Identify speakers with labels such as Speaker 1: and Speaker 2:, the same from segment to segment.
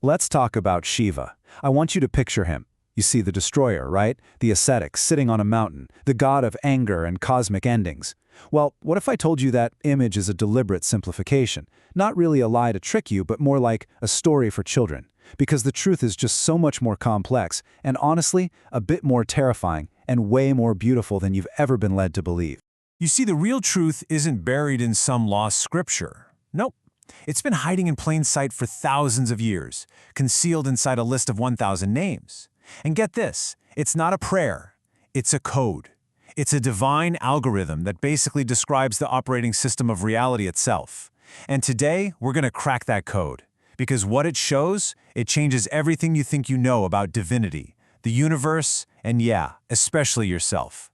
Speaker 1: Let's talk about Shiva. I want you to picture him. You see the destroyer, right? The ascetic sitting on a mountain, the god of anger and cosmic endings. Well, what if I told you that image is a deliberate simplification? Not really a lie to trick you, but more like a story for children. Because the truth is just so much more complex, and honestly, a bit more terrifying, and way more beautiful than you've ever been led to believe.
Speaker 2: You see, the real truth isn't buried in some lost scripture. Nope. It's been hiding in plain sight for thousands of years, concealed inside a list of 1,000 names. And get this, it's not a prayer, it's a code. It's a divine algorithm that basically describes the operating system of reality itself. And today, we're going to crack that code. Because what it shows, it changes everything you think you know about divinity, the universe, and yeah, especially yourself.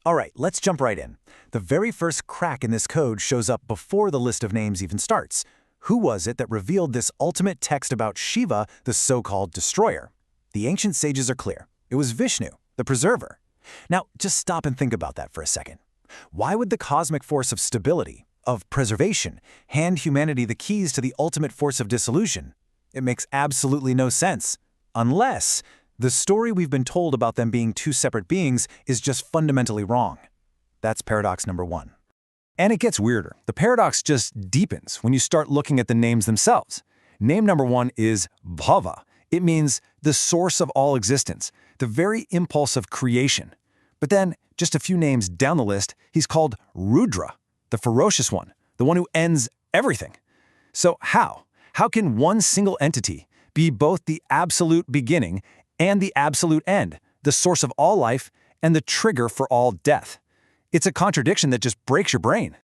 Speaker 1: All right, let's jump right in. The very first crack in this code shows up before the list of names even starts. Who was it that revealed this ultimate text about Shiva, the so-called destroyer? The ancient sages are clear. It was Vishnu, the preserver. Now, just stop and think about that for a second. Why would the cosmic force of stability, of preservation, hand humanity the keys to the ultimate force of dissolution? It makes absolutely no sense. Unless the story we've been told about them being two separate beings is just fundamentally wrong. That's paradox number one. And it gets weirder. The paradox just deepens when you start looking at the names themselves. Name number one is Bhava. It means the source of all existence, the very impulse of creation. But then, just a few names down the list, he's called Rudra, the ferocious one, the one who ends everything. So how? How can one single entity be both the absolute beginning and the absolute end, the source of all life and the trigger for all death? It's a contradiction that just breaks your brain.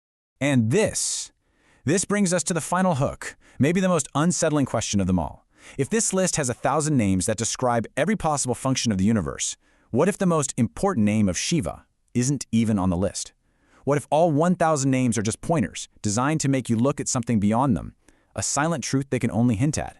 Speaker 2: And this brings us to the final hook, maybe the most unsettling question of them all. If this list has 1,000 names that describe every possible function of the universe, what if the most important name of Shiva isn't even on the list? What if all 1,000 names are just pointers, designed to make you look at something beyond them, a silent truth they can only hint at?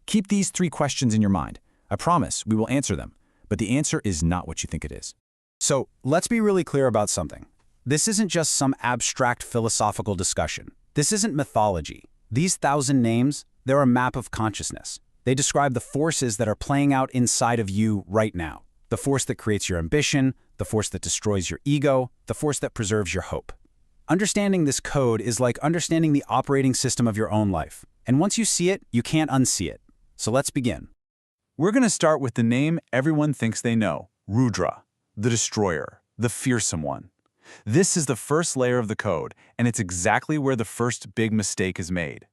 Speaker 2: Keep these 3 questions in your mind. I promise we will answer them, but the answer is not what you think it is.
Speaker 1: So let's be really clear about something. This isn't just some abstract philosophical discussion. This isn't mythology. These 1,000 names, they're a map of consciousness. They describe the forces that are playing out inside of you right now. The force that creates your ambition, the force that destroys your ego, the force that preserves your hope. Understanding this code is like understanding the operating system of your own life. And once you see it, you can't unsee it. So let's begin.
Speaker 2: We're going to start with the name everyone thinks they know, Rudra, the destroyer, the fearsome one. This is the first layer of the code, and it's exactly where the first big mistake is made.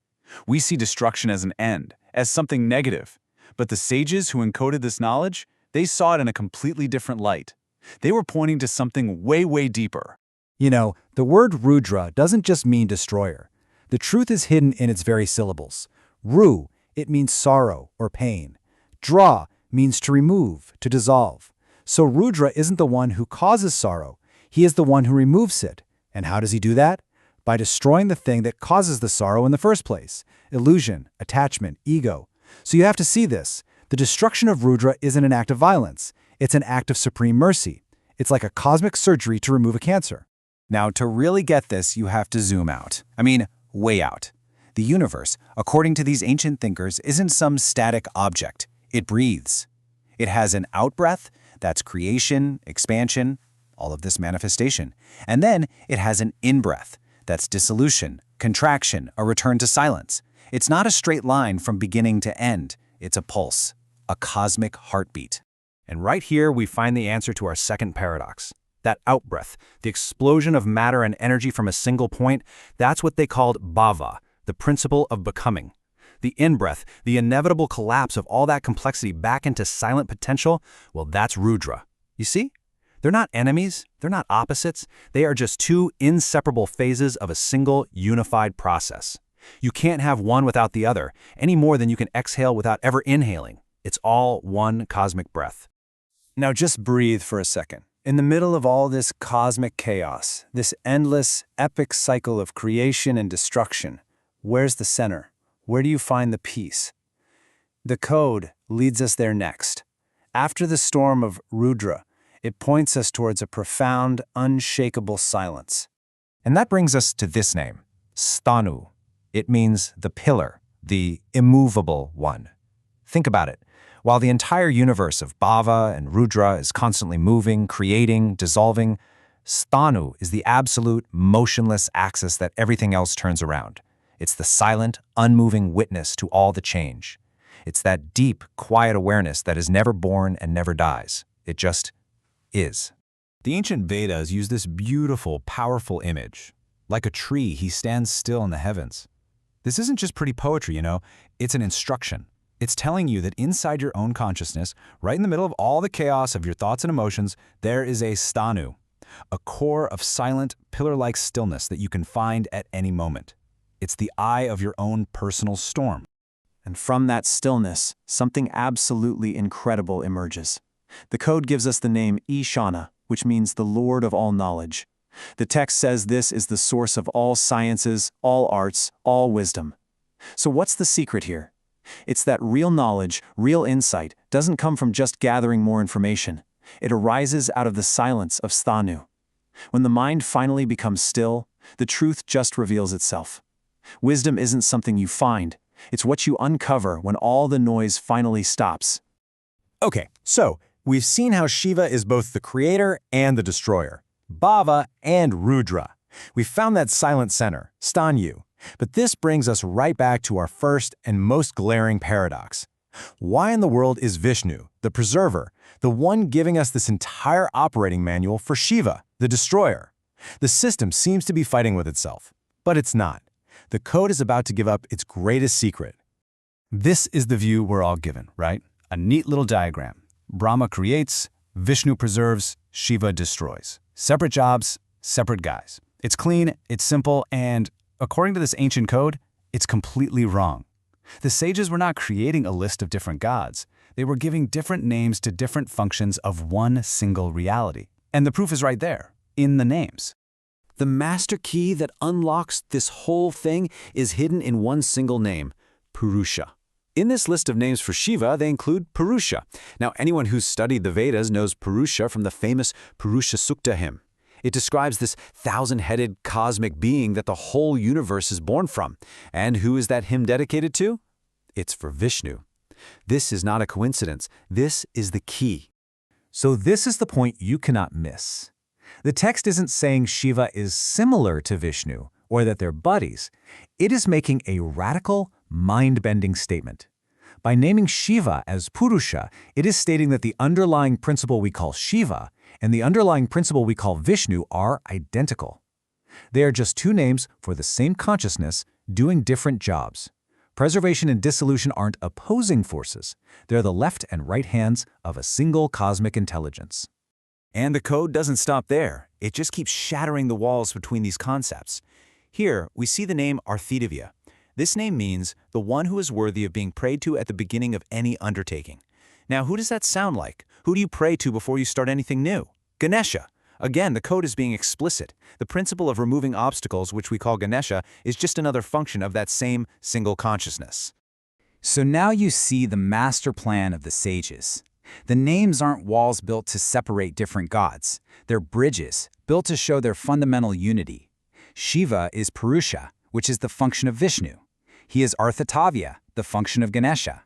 Speaker 2: We see destruction as an end, as something negative. But the sages who encoded this knowledge, they saw it in a completely different light. They were pointing to something way, way deeper.
Speaker 1: You know, the word Rudra doesn't just mean destroyer. The truth is hidden in its very syllables. Ru, it means sorrow or pain. Dra means to remove, to dissolve. So Rudra isn't the one who causes sorrow. He is the one who removes it. And how does he do that? By destroying the thing that causes the sorrow in the first place. Illusion, attachment, ego. So you have to see this. The destruction of Rudra isn't an act of violence. It's an act of supreme mercy. It's like a cosmic surgery to remove a cancer. Now, to really get this, you have to zoom out. I mean, way out. The universe, according to these ancient thinkers, isn't some static object. It breathes. It has an out-breath, that's creation, expansion, all of this manifestation. And then it has an in-breath, that's dissolution, contraction, a return to silence. It's not a straight line from beginning to end. It's a pulse, a cosmic heartbeat. And right here we find the answer to our second paradox. That out-breath, the explosion of matter and energy from a single point, that's what they called bhava, the principle of becoming. The in-breath, the inevitable collapse of all that complexity back into silent potential, well, that's Rudra. You see? They're not enemies, they're not opposites, they are just two inseparable phases of a single, unified process. You can't have one without the other, any more than you can exhale without ever inhaling. It's all one cosmic breath. Now just breathe for a second. In the middle of all this cosmic chaos, this endless, epic cycle of creation and destruction, where's the center? Where do you find the peace? The code leads us there next. After the storm of Rudra, it points us towards a profound, unshakable silence. And that brings us to this name, Sthanu. It means the pillar, the immovable one.
Speaker 2: Think about it. While the entire universe of Bhava and Rudra is constantly moving, creating, dissolving, Sthanu is the absolute, motionless axis that everything else turns around. It's the silent, unmoving witness to all the change. It's that deep, quiet awareness that is never born and never dies. It just is. The ancient Vedas use this beautiful, powerful image. Like a tree, he stands still in the heavens. This isn't just pretty poetry, it's an instruction. It's telling you that inside your own consciousness, right in the middle of all the chaos of your thoughts and emotions, there is a sthanu, a core of silent, pillar-like stillness that you can find at any moment. It's the eye of your own personal storm.
Speaker 3: And from that stillness, something absolutely incredible emerges. The code gives us the name Ishana, which means the Lord of all knowledge. The text says this is the source of all sciences, all arts, all wisdom. So what's the secret here? It's that real knowledge, real insight, doesn't come from just gathering more information. It arises out of the silence of Sthanu. When the mind finally becomes still, the truth just reveals itself. Wisdom isn't something you find. It's what you uncover when all the noise finally stops.
Speaker 2: Okay, so we've seen how Shiva is both the creator and the destroyer, Bhava and Rudra. We found that silent center, Sthanu. But this brings us right back to our first and most glaring paradox. Why in the world is Vishnu, the preserver, the one giving us this entire operating manual for Shiva, the destroyer? The system seems to be fighting with itself, but it's not. The code is about to give up its greatest secret. This is the view we're all given, right? A neat little diagram. Brahma creates, Vishnu preserves, Shiva destroys. Separate jobs, separate guys. It's clean, it's simple, and according to this ancient code, it's completely wrong. The sages were not creating a list of different gods. They were giving different names to different functions of one single reality. And the proof is right there, in the names.
Speaker 1: The master key that unlocks this whole thing is hidden in one single name, Purusha. In this list of names for Shiva, they include Purusha. Now, anyone who's studied the Vedas knows Purusha from the famous Purusha Sukta hymn. It describes this thousand-headed cosmic being that the whole universe is born from. And who is that hymn dedicated to? It's for Vishnu. This is not a coincidence. This is the key.
Speaker 2: So this is the point you cannot miss. The text isn't saying Shiva is similar to Vishnu or that they're buddies. It is making a radical, mind-bending statement. By naming Shiva as Purusha, it is stating that the underlying principle we call Shiva and the underlying principle we call Vishnu are identical. They are just two names for the same consciousness doing different jobs. Preservation and dissolution aren't opposing forces. They're the left and right hands of a single cosmic intelligence. And the code doesn't stop there. It just keeps shattering the walls between these concepts. Here, we see the name Arthidevya. This name means the one who is worthy of being prayed to at the beginning of any undertaking. Now, who does that sound like? Who do you pray to before you start anything new? Ganesha. Again, the code is being explicit. The principle of removing obstacles, which we call Ganesha, is just another function of that same single consciousness.
Speaker 4: So now you see the master plan of the sages. The names aren't walls built to separate different gods. They're bridges, built to show their fundamental unity. Shiva is Purusha, which is the function of Vishnu. He is Arthitavya, the function of Ganesha.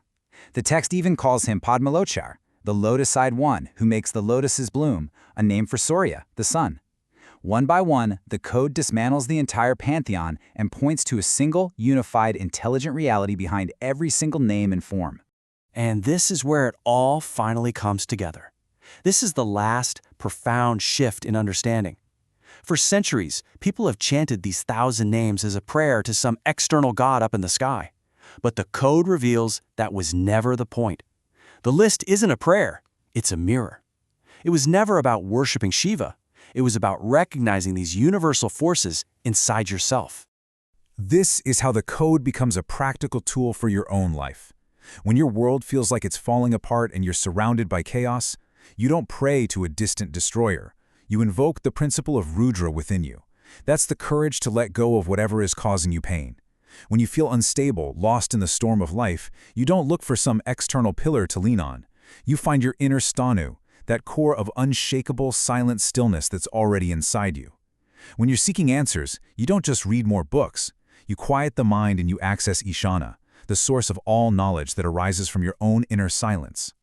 Speaker 4: The text even calls him Padmalochar, the lotus-eyed one who makes the lotuses bloom, a name for Surya, the sun. One by one, the code dismantles the entire pantheon and points to a single, unified, intelligent reality behind every single name and form.
Speaker 1: And this is where it all finally comes together. This is the last, profound shift in understanding. For centuries, people have chanted these 1,000 names as a prayer to some external god up in the sky. But the code reveals that was never the point. The list isn't a prayer, it's a mirror. It was never about worshiping Shiva. It was about recognizing these universal forces inside yourself.
Speaker 2: This is how the code becomes a practical tool for your own life. When your world feels like it's falling apart and you're surrounded by chaos, you don't pray to a distant destroyer. You invoke the principle of Rudra within you. That's the courage to let go of whatever is causing you pain. When you feel unstable, lost in the storm of life, you don't look for some external pillar to lean on. You find your inner sthanu, that core of unshakable, silent stillness that's already inside you. When you're seeking answers, you don't just read more books. You quiet the mind and you access Ishana, the source of all knowledge that arises from your own inner silence.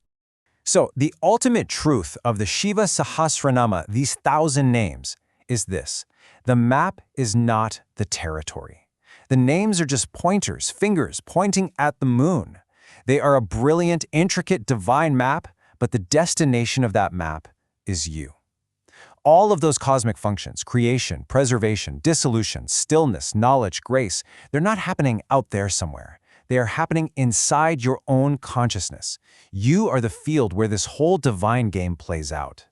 Speaker 3: So, the ultimate truth of the Shiva Sahasranama, these 1,000 names, is this. The map is not the territory. The names are just pointers, fingers pointing at the moon. They are a brilliant, intricate, divine map, but the destination of that map is you. All of those cosmic functions, creation, preservation, dissolution, stillness, knowledge, grace, they're not happening out there somewhere. They are happening inside your own consciousness. You are the field where this whole divine game plays out.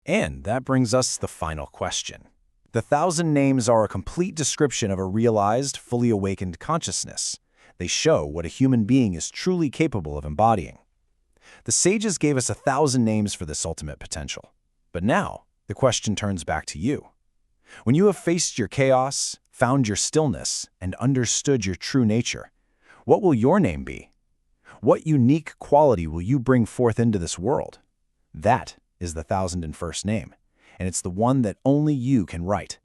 Speaker 1: And that brings us to the final question. The 1,000 names are a complete description of a realized, fully awakened consciousness. They show what a human being is truly capable of embodying. The sages gave us 1,000 names for this ultimate potential. But now, the question turns back to you. When you have faced your chaos, found your stillness, and understood your true nature, what will your name be? What unique quality will you bring forth into this world? That is the 1,001st name, and it's the one that only you can write.